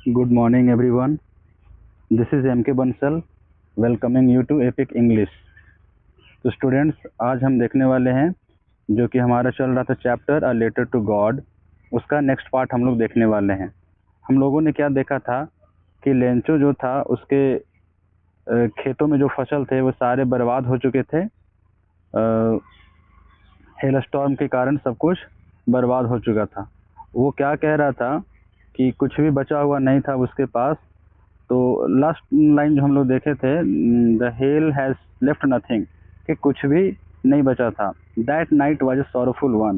Good morning, everyone. This is M.K. Bansal, welcoming you to Epic English. तो students, आज हम देखने वाले हैं जो कि हमारा चल रहा था chapter a letter to God, उसका नेक्स्ट पार्ट हम लोग देखने वाले हैं। हम लोगों ने क्या देखा था कि लेंचो जो था उसके खेतों में जो फसल थे वो सारे बर्बाद हो चुके थे। हेल स्टॉर्म के कारण सब कुछ बर्बाद हो चुका था। वो क्या कह रहा था कि कुछ भी बचा हुआ नहीं था उसके पास। तो लास्ट लाइन जो हम लोग देखे थे, the hell has left nothing, कि कुछ भी नहीं बचा था। That night was a sorrowful one,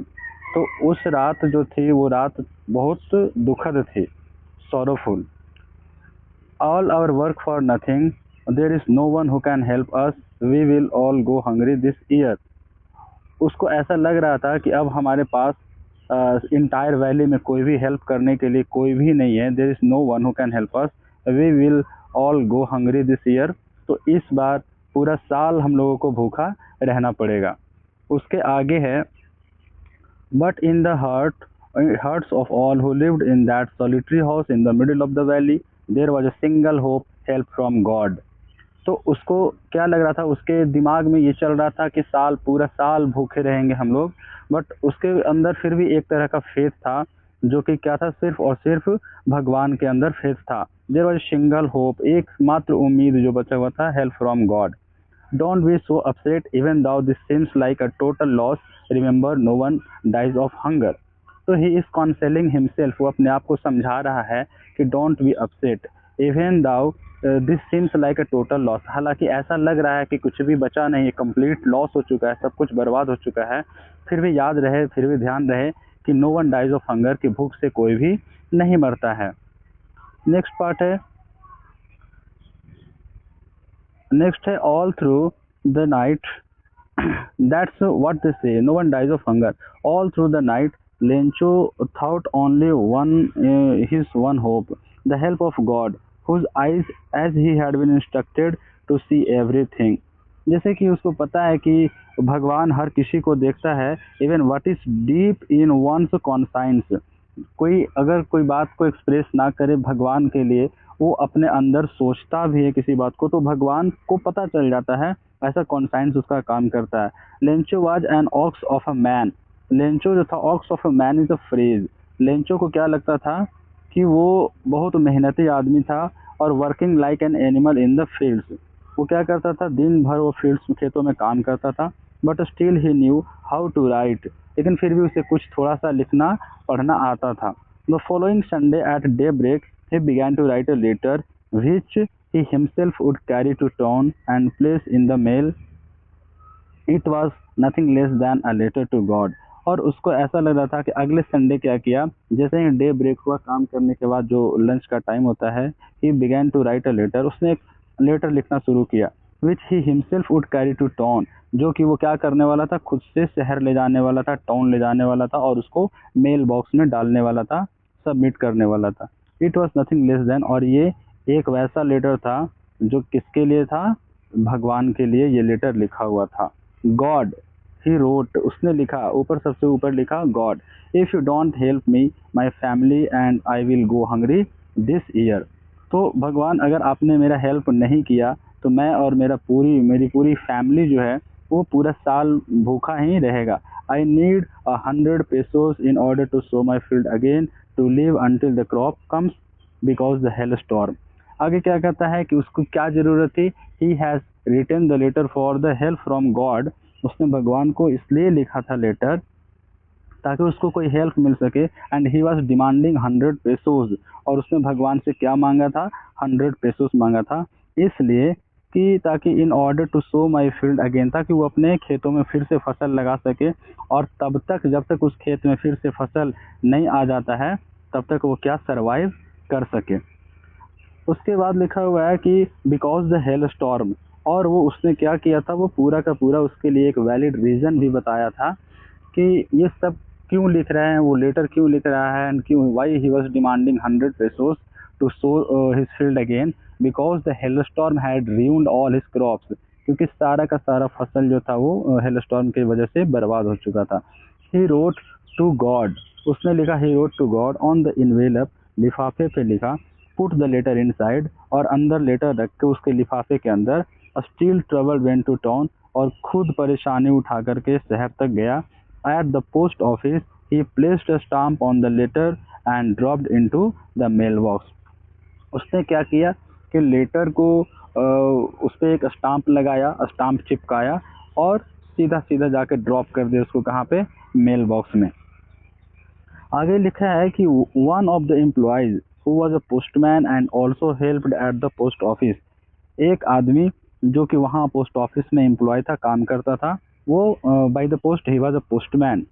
तो उस रात जो थी वो रात बहुत दुखद थी, sorrowful. All our work for nothing, there is no one who can help us, we will all go hungry this year. उसको ऐसा लग रहा था कि अब हमारे पास इंटायर वैली में कोई भी हेल्प करने के लिए कोई भी नहीं है। There is no one who can help us, we will all go hungry this year. तो इस बार पूरा साल हम लोगों को भूखा रहना पड़ेगा। उसके आगे है, but in the hearts of all who lived in that solitary house in the middle of the valley, there was a single hope, help from God. तो उसको क्या लग रहा था, उसके दिमाग में ये चल रहा था कि पूरा साल भूखे रहेंगे हम लोग, बट उसके अंदर फिर भी एक तरह का फेथ था, जो कि क्या था, सिर्फ और सिर्फ भगवान के अंदर फेथ था। देयर वाज सिंगल होप, एकमात्र उम्मीद जो बचा हुआ था, help from God. Don't be so upset even though this seems like a total loss, remember no one dies of hunger. तो ही इज कॉन्सेलिंग हिमसेल्फ, वो अपने आप को समझा रहा है कि don't be upset even though this seems like a total loss. हालांकि ऐसा लग रहा है कि कुछ भी बचा नहीं है, कंप्लीट लॉस हो चुका है, सब कुछ बर्बाद हो चुका है, फिर भी याद रहे, फिर भी ध्यान रहे कि no one dies of hunger, की भूख से कोई भी नहीं मरता है। नेक्स्ट पार्ट है, नेक्स्ट है, all through the night, that's what they say, no one dies of hunger. All through the night, Lencho thought only his one hope, the help of God, whose eyes, as he had been instructed, to see everything. जैसे कि उसको पता है कि भगवान हर किसी को देखता है, even what is deep in one's conscience. कोई अगर कोई बात को एक्सप्रेस ना करे भगवान के लिए, वो अपने अंदर सोचता भी है किसी बात को, तो भगवान को पता चल जाता है, ऐसा कॉन्साइंस उसका काम करता है। Lencho was an ox of a man, Lencho जो था, ox of a man is a phrase. Lencho को क्या लगता था कि वो बहुत मेहनती आदमी था, और working like an animal in the fields, वो क्या करता था, दिन भर वो फील्ड्स में, खेतों में काम करता था। But still he knew how to write, लेकिन फिर भी उसे कुछ थोड़ा सा लिखना पढ़ना आता था। The following Sunday at daybreak he began to write a letter which he himself would carry to town and place in the mail. It was nothing less than a letter to God. और उसको ऐसा लग रहा था कि अगले Sunday क्या किया, जैसे ही डे ब्रेक हुआ, काम करने के बाद जो लंच का टाइम होता है, he began to write a letter, उसने एक लेटर लिखना शुरू किया, which he himself would carry to town, जो कि वो क्या करने वाला था, खुद से शहर ले जाने वाला था, टाउन ले जाने वाला था, और उसको मेल बॉक्स में डालने वाला था, सबमिट करने वाला था। It was nothing less than, और ये एक वैसा लेटर था जो किसके लिए था, भगवान के लिए ये लेटर लिखा हुआ था। गॉड, ही रोट, उसने लिखा, ऊपर सबसे ऊपर लिखा, God, if you don't help me my family and I will go hungry this year. तो भगवान, अगर आपने मेरा हेल्प नहीं किया तो मैं और मेरी पूरी फैमिली जो है वो पूरा साल भूखा ही रहेगा। I need 100 pesos in order to sow my field again to live until the crop comes because the hail storm। आगे क्या कहता है कि उसको क्या जरूरत थी, he has written the letter for the help from God, उसने भगवान को इसलिए लिखा था लेटर ताकि उसको कोई हेल्प मिल सके। And he was demanding 100 pesos, और उसने भगवान से क्या मांगा था, 100 pesos मांगा था, इसलिए कि ताकि in order to sow my field again, ताकि वो अपने खेतों में फिर से फसल लगा सके, और तब तक जब तक उस खेत में फिर से फसल नहीं आ जाता है तब तक वो क्या सरवाइव कर सके। उसके बाद लिखा हुआ है कि बिकॉज द हेल स्टॉर्म, और वो उसने क्या किया था, वो पूरा का पूरा उसके लिए एक वैलिड रीज़न भी बताया था कि ये सब क्यों लिख रहे हैं, वो लेटर क्यों लिख रहा है, एंड क्यों, why he was demanding 100 pesos to sow his field again, because the hailstorm had ruined all his crops, क्योंकि सारा का सारा फसल जो था वो हेलस्टॉर्म की वजह से बर्बाद हो चुका था। ही रोट टू गॉड, उसने लिखा, he wrote to God on the envelope, लिफाफे पे लिखा, पुट द लेटर इनसाइड, और अंदर लेटर रख के उसके लिफाफे के अंदर, still trouble went to town, और खुद परेशानी उठा करके शहर तक गया। At the post office he placed a stamp on the letter and dropped into the mail box. उसने क्या किया कि लेटर को उस पर एक स्टाम्प लगाया, स्टाम्प चिपकाया, और सीधा सीधा जाके ड्रॉप कर दिया उसको, कहाँ पे, मेल बॉक्स में। आगे लिखा है कि one of the employees who was a postman and also helped at the post office, एक आदमी जो कि वहाँ पोस्ट ऑफिस में एम्प्लॉय था, काम करता था, वो by the post he was a postman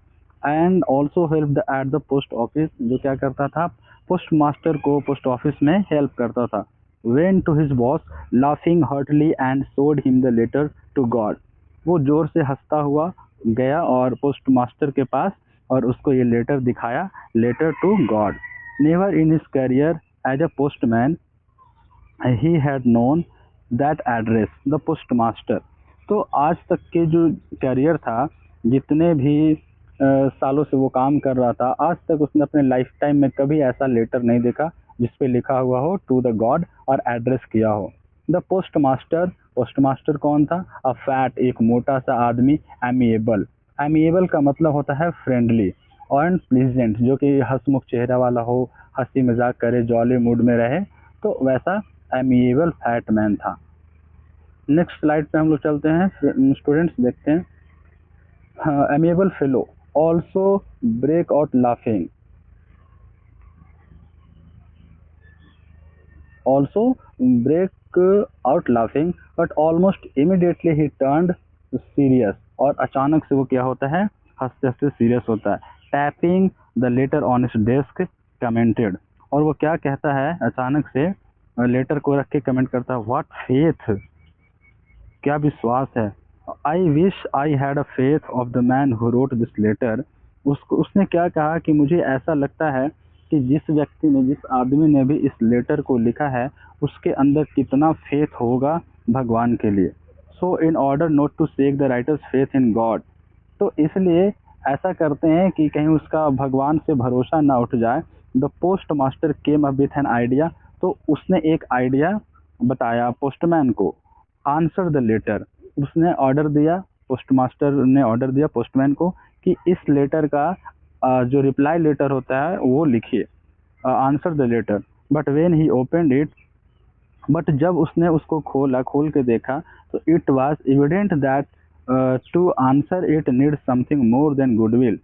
and also helped at the post office, जो क्या करता था, पोस्ट मास्टर को पोस्ट ऑफिस में हेल्प करता था। Went to his boss laughing heartily and showed him the letter to God, वो जोर से हंसता हुआ गया और पोस्ट मास्टर के पास और उसको ये लेटर दिखाया, letter to God. Never in his career as a postman he had known that address the postmaster. तो आज तक के जो करियर था, जितने भी सालों से वो काम कर रहा था, आज तक उसने अपने लाइफ टाइम में कभी ऐसा लेटर नहीं देखा जिसपे लिखा हुआ हो टू द गॉड और एड्रेस किया हो। The post master, post master कौन था, अ फैट, एक मोटा सा आदमी, एमिएबल, एमिएबल का मतलब होता है फ्रेंडली, और प्लीजेंट, जो कि हंसमुख चेहरा वाला हो, हंसी मजाक करे, जॉली मूड में रहे, तो वैसा एमिएबल फैट मैन था। नेक्स्ट स्लाइड पे हम लोग चलते हैं, स्टूडेंट्स देखते हैं। Amiable fellow also break out laughing, also break out laughing, but almost immediately he turned serious, और अचानक से वो क्या होता है, हंसते हंसते सीरियस होता है। Tapping the later on his desk commented, और वो क्या कहता है, अचानक से लेटर को रख के कमेंट करता है, व्हाट फेथ, क्या विश्वास है। I wish I had a faith of the man who wrote this letter, उसने क्या कहा कि मुझे ऐसा लगता है कि जिस व्यक्ति ने, जिस आदमी ने भी इस लेटर को लिखा है, उसके अंदर कितना फेथ होगा भगवान के लिए। So in order not to shake the writer's faith in God, तो इसलिए ऐसा करते हैं कि कहीं उसका भगवान से भरोसा ना उठ जाए। The post master came up with an idea, तो उसने एक आइडिया बताया पोस्टमैन को। आंसर द लेटर, उसने ऑर्डर दिया, पोस्ट मास्टर ने ऑर्डर दिया पोस्टमैन को कि इस लेटर का जो रिप्लाई लेटर होता है वो लिखिए, answer the letter. But when he opened it, but जब उसने उसको खोल के देखा, तो it was evident that to answer it need something more than goodwill,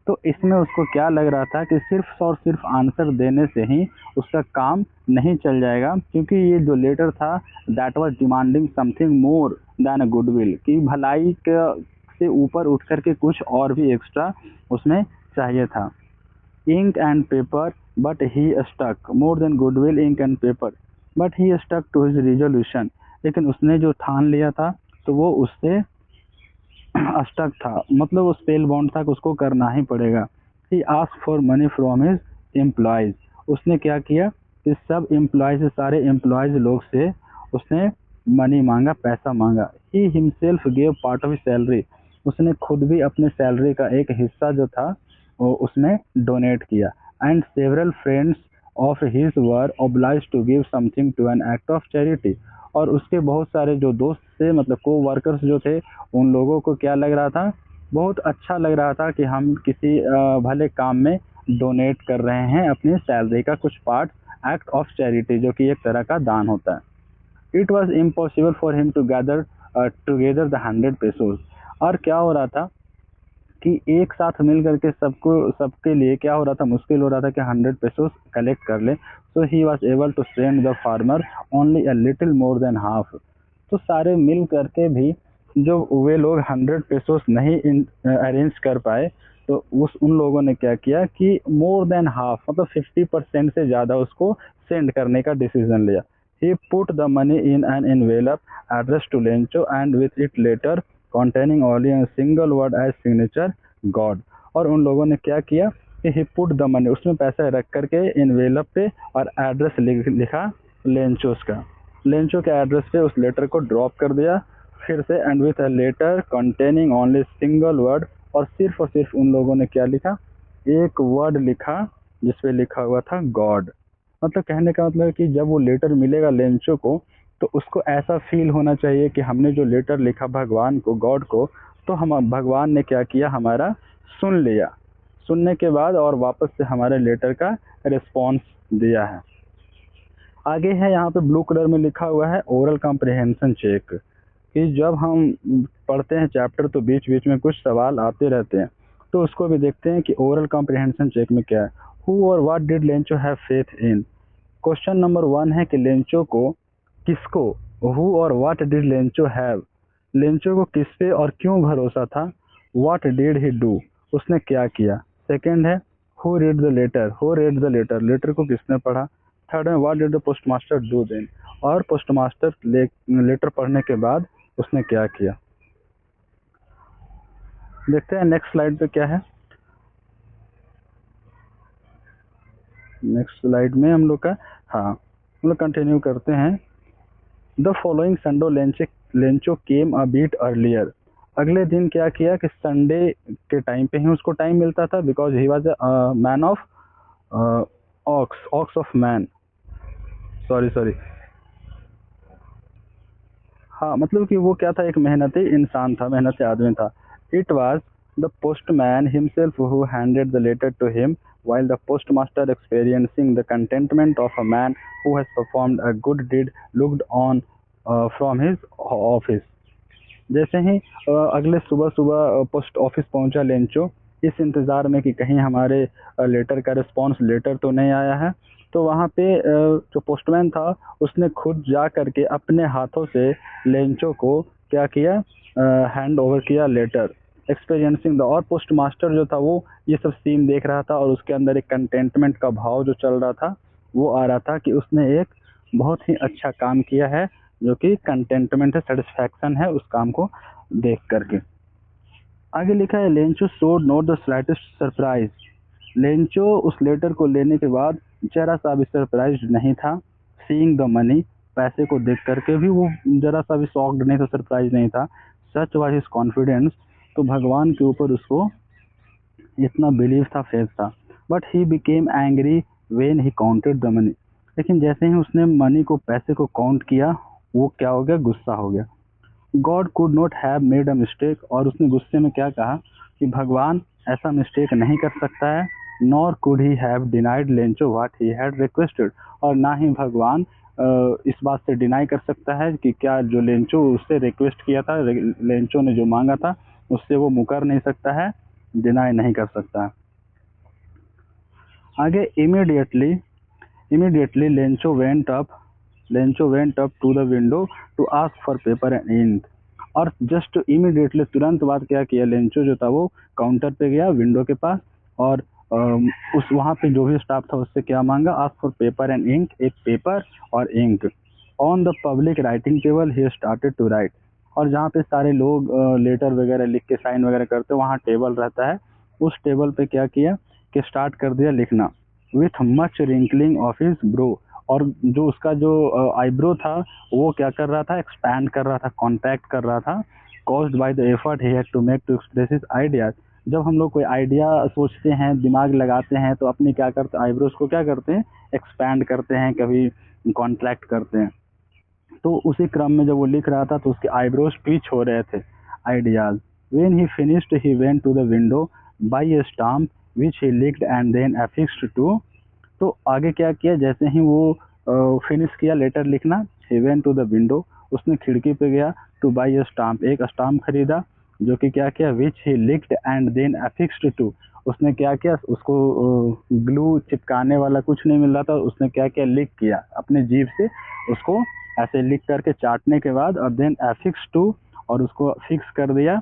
तो इसमें उसको क्या लग रहा था कि सिर्फ और सिर्फ आंसर देने से ही उसका काम नहीं चल जाएगा, क्योंकि ये जो लेटर था that was demanding something more then a goodwill, कि भलाई से ऊपर उठ करके कुछ और भी एक्स्ट्रा उसमें चाहिए था। Ink and paper but he stuck, more than goodwill ink and paper, but he stuck to his resolution, लेकिन उसने जो ठान लिया था तो वो उससे स्टक था, मतलब वो स्पेल बॉन्ड था कि उसको करना ही पड़ेगा। He ask for money from his employees, उसने क्या किया कि सब एम्प्लॉयज, सारे एम्प्लॉयज लोग से उसने मनी मांगा, पैसा मांगा। He himself gave part of his salary, उसने खुद भी अपने सैलरी का एक हिस्सा जो था वो उसमें डोनेट किया। And several friends of his were oblige to give something to an act of charity, और उसके बहुत सारे जो दोस्त थे, मतलब को वर्कर्स जो थे, उन लोगों को क्या लग रहा था, बहुत अच्छा लग रहा था कि हम किसी भले काम में डोनेट कर रहे हैं अपनी सैलरी का कुछ पार्ट, एक्ट ऑफ चैरिटी, जो कि एक तरह का दान होता है। It was impossible for him to gather together the 100 pesos, और क्या हो रहा था कि एक साथ मिल करके सबके लिए क्या हो रहा था, मुश्किल हो रहा था कि 100 पेसोस कलेक्ट कर ले। So he was able to send the farmer only a little more than half, तो सारे मिल करके भी जो वे लोग 100 पेसोस नहीं अरेंज कर पाए, तो उन लोगों ने क्या किया कि मोर देन हाफ, मतलब 50% से ज़्यादा उसको सेंड करने का डिसीजन लिया। He put the money in an envelope address to Lencho and with it letter containing only a single word as signature God, और उन लोगों ने क्या किया कि he put the money, उसमें पैसा रख करके इनवेलप पे और एड्रेस लिखा लेंचोस का, लेंचो के एड्रेस पे उस लेटर को ड्रॉप कर दिया फिर से, and with a letter containing only single word, और सिर्फ उन लोगों ने क्या लिखा, एक वर्ड लिखा जिसपे लिखा हुआ था गॉड। मतलब कहने का मतलब है कि जब वो लेटर मिलेगा लेंचो को, तो उसको ऐसा फील होना चाहिए कि हमने जो लेटर लिखा भगवान को, गॉड को, तो हम भगवान ने क्या किया, हमारा सुन लिया। सुनने के बाद और वापस से हमारे लेटर का रिस्पॉन्स दिया है। आगे है यहाँ पे ब्लू कलर में लिखा हुआ है ओरल कॉम्प्रिहेंशन चेक, कि जब हम पढ़ते हैं चैप्टर तो बीच बीच में कुछ सवाल आते रहते हैं, तो उसको भी देखते हैं कि ओरल कॉम्प्रिहेंशन चेक में क्या है। हु और what did Lencho have faith in. Question number 1 है कि लेंचो को किसको, हु और what did Lencho have, Lencho को किस पे और क्यों भरोसा था। व्हाट डिड ही डू, उसने क्या किया। सेकंड है who read the letter, who read the letter, letter को किसने पढ़ा। थर्ड है what did the postmaster do then, और पोस्ट मास्टर लेटर पढ़ने के बाद उसने क्या किया। देखते हैं नेक्स्ट स्लाइड पे क्या है। नेक्स्ट स्लाइड में हम लोग का, हाँ हम लोग कंटिन्यू करते हैं। The following Sunday Lencho came a bit earlier. अगले दिन क्या किया कि संडे के टाइम पे ही उसको टाइम मिलता था, because he was a man of aux, ox of man, sorry sorry, हाँ मतलब कि वो क्या था, एक मेहनती इंसान था, मेहनती आदमी था। It was the postman himself who handed the letter to him while the postmaster experiencing the contentment of a man who has performed a good deed looked on from his office। जैसे ही अगले सुबह सुबह post office पहुंचा Lencho, इस इंतज़ार में कि कहीं हमारे लेटर का रिस्पॉन्स लेटर तो नहीं आया है, तो वहाँ पे जो पोस्टमैन था उसने खुद जा करके अपने हाथों से लेंचो को क्या किया, हैंड ओवर किया लेटर। एक्सपीरियंसिंग द, और पोस्ट मास्टर जो था वो ये सब सीन देख रहा था, और उसके अंदर एक कंटेंटमेंट का भाव जो चल रहा था वो आ रहा था कि उसने एक बहुत ही अच्छा काम किया है, जो कि कंटेंटमेंट है, सेटिस्फैक्शन है उस काम को देख करके। आगे लिखा है Lencho showed not the slightest surprise. Lencho उस लेटर को लेने के बाद जरा सा भी सरप्राइज नहीं था। सीइंग द मनी, पैसे को देख करके भी वो जरा सा भी शॉक्ड नहीं था, सरप्राइज नहीं था। सच वाज हिज कॉन्फिडेंस, तो भगवान के ऊपर उसको इतना बिलीव था, फेथ था। But he became angry when he counted the money, लेकिन जैसे ही उसने मनी को, पैसे को काउंट किया, वो क्या हो गया, गुस्सा हो गया। God could not have made a mistake, और उसने गुस्से में क्या कहा कि भगवान ऐसा मिस्टेक नहीं कर सकता है। Nor could he have denied Lencho what he had requested, और ना ही भगवान इस बात से डिनाई कर सकता है कि क्या जो लेंचो उससे रिक्वेस्ट किया था, लेंचो ने जो मांगा था उससे वो मुकर नहीं सकता है, डिनाई नहीं कर सकता है। आगे immediately Lencho went up to the window to ask for paper and ink. और जस्ट इमीडिएटली, तुरंत बाद क्या किया, लेंचो जो था वो काउंटर पे गया, विंडो के पास, और उस वहाँ पे जो भी स्टाफ था उससे क्या मांगा, ask for paper and ink, एक पेपर और ink. On the public writing table he started to write, और जहाँ पे सारे लोग लेटर वगैरह लिख के साइन वगैरह करते हैं, वहाँ टेबल रहता है, उस टेबल पे क्या किया कि स्टार्ट कर दिया लिखना। With much wrinkling of his bro, और जो उसका जो आईब्रो था वो क्या कर रहा था, एक्सपैंड कर रहा था, कॉन्ट्रैक्ट कर रहा था। Caused by the effort he had to make to express his ideas. जब हम लोग कोई आइडिया सोचते हैं, दिमाग लगाते हैं, तो अपनी क्या करते हैं, आईब्रोज को क्या करते हैं, एक्सपैंड करते हैं, कभी कॉन्ट्रैक्ट करते हैं। तो उसी क्रम में जब वो लिख रहा था तो उसके आईब्रोज ट्विच हो रहे थे, ideas. When he finished he went to the window by a stamp which he licked and then affixed to. तो आगे क्या किया, जैसे ही वो फिनिश किया लेटर लिखना, he went to the window, उसने खिड़की पे गया, टू बाई अ स्टाम्प, एक स्टाम्प खरीदा, जो कि क्या किया, which he licked and then affixed to, उसने क्या किया, उसको ग्लू चिपकाने वाला कुछ नहीं मिल रहा था, उसने क्या किया, लिख किया अपने जीभ से, उसको ऐसे लिख करके चाटने के बाद, और देन अफिक्स टू, और उसको फिक्स कर दिया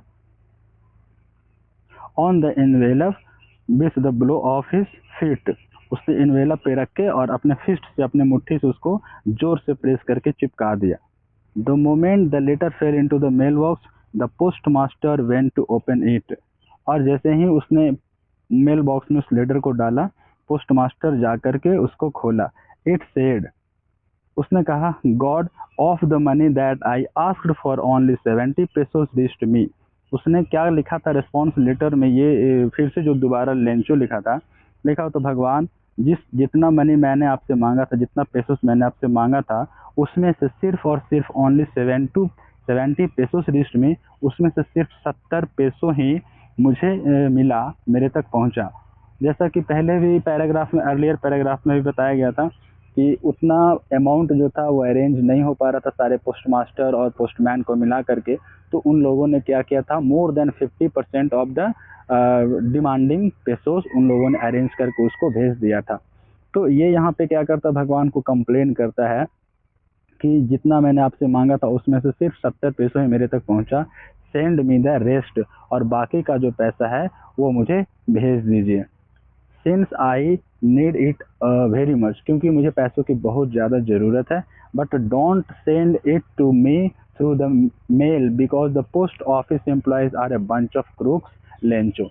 on the envelope with the blow of his feet, उसने इनवेलप पे रख के और अपने फिस्ट से, अपने मुट्ठी से उसको जोर से प्रेस करके चिपका दिया। The moment the letter fell into the mail box the postmaster went to open it, और जैसे ही उसने मेल बॉक्स में उस लेटर को डाला, पोस्ट मास्टर जा करके उसको खोला। इट सेड, उसने कहा, God of the money that I asked for only 70 pesos reached me. उसने क्या लिखा था रिस्पॉन्स लेटर में, ये फिर से जो दोबारा लेंचो लिखा था, लिखा तो भगवान जितना मनी मैंने आपसे मांगा था, जितना पेसोस मैंने आपसे मांगा था, उसमें से सिर्फ और सिर्फ ओनली 70 पेसोस रिस्ट में, उसमें से सिर्फ 70 पेसो ही मुझे मिला, मेरे तक पहुंचा। जैसा कि पहले भी पैराग्राफ में, अर्लियर पैराग्राफ में भी बताया गया था कि उतना अमाउंट जो था वो अरेंज नहीं हो पा रहा था सारे पोस्ट मास्टर और पोस्टमैन को मिला करके। तो उन लोगों ने क्या किया था, more than 50% of the demanding pesos उन लोगों ने अरेंज करके उसको भेज दिया था। तो ये यहाँ पे क्या करता, भगवान को कंप्लेन करता है कि जितना मैंने आपसे मांगा था उसमें से सिर्फ 70 पैसों ही मेरे तक पहुंचा, सेंड मी द रेस्ट, और बाकी का जो पैसा है वो मुझे भेज दीजिए। Since I need it very much, क्योंकि मुझे पैसों की बहुत ज़्यादा ज़रूरत है। But don't send it to me through the mail because the post office employees are a bunch of crooks Lencho.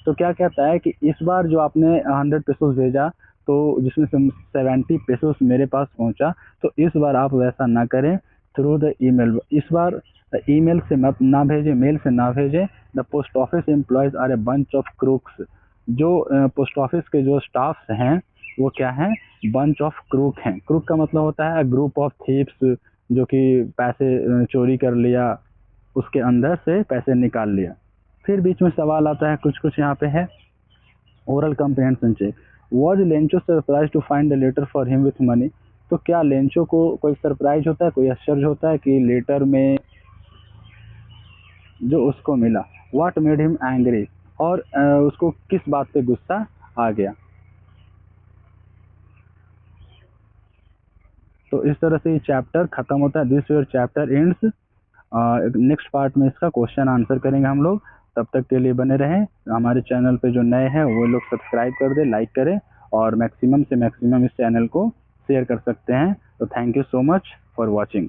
तो क्या कहता है कि इस बार जो आपने 100 पेसोस भेजा, तो जिसमें से 70 पेसोस मेरे पास पहुंचा, तो इस बार आप वैसा ना करें थ्रू द ईमेल। इस बार ईमेल से मत ना भेजें, मेल से ना भेजें। The post office employees are a bunch of crooks, जो पोस्ट ऑफिस के जो स्टाफ्स हैं वो क्या हैं, बंच ऑफ क्रूक हैं। क्रूक का मतलब होता है ग्रुप ऑफ थीप्स, जो कि पैसे चोरी कर लिया, उसके अंदर से पैसे निकाल लिया। फिर बीच में सवाल आता है, कुछ कुछ यहाँ पे है। Oral comprehension check, was Lencho surprise to find the letter for him with money. तो क्या लेंचो को कोई सरप्राइज होता है, कोई आश्चर्य होता है कि लेटर में जो उसको मिला, व्हाट मेड हिम एंग्री, और उसको किस बात पे गुस्सा आ गया। तो इस तरह से ये चैप्टर खत्म होता है। This your chapter ends. Next part में इसका क्वेश्चन आंसर करेंगे हम लोग। तब तक के लिए बने रहें। हमारे चैनल पे जो नए हैं वो लोग सब्सक्राइब कर दें, लाइक करें, और मैक्सिमम से मैक्सिमम इस चैनल को शेयर कर सकते हैं। तो thank you so much for watching.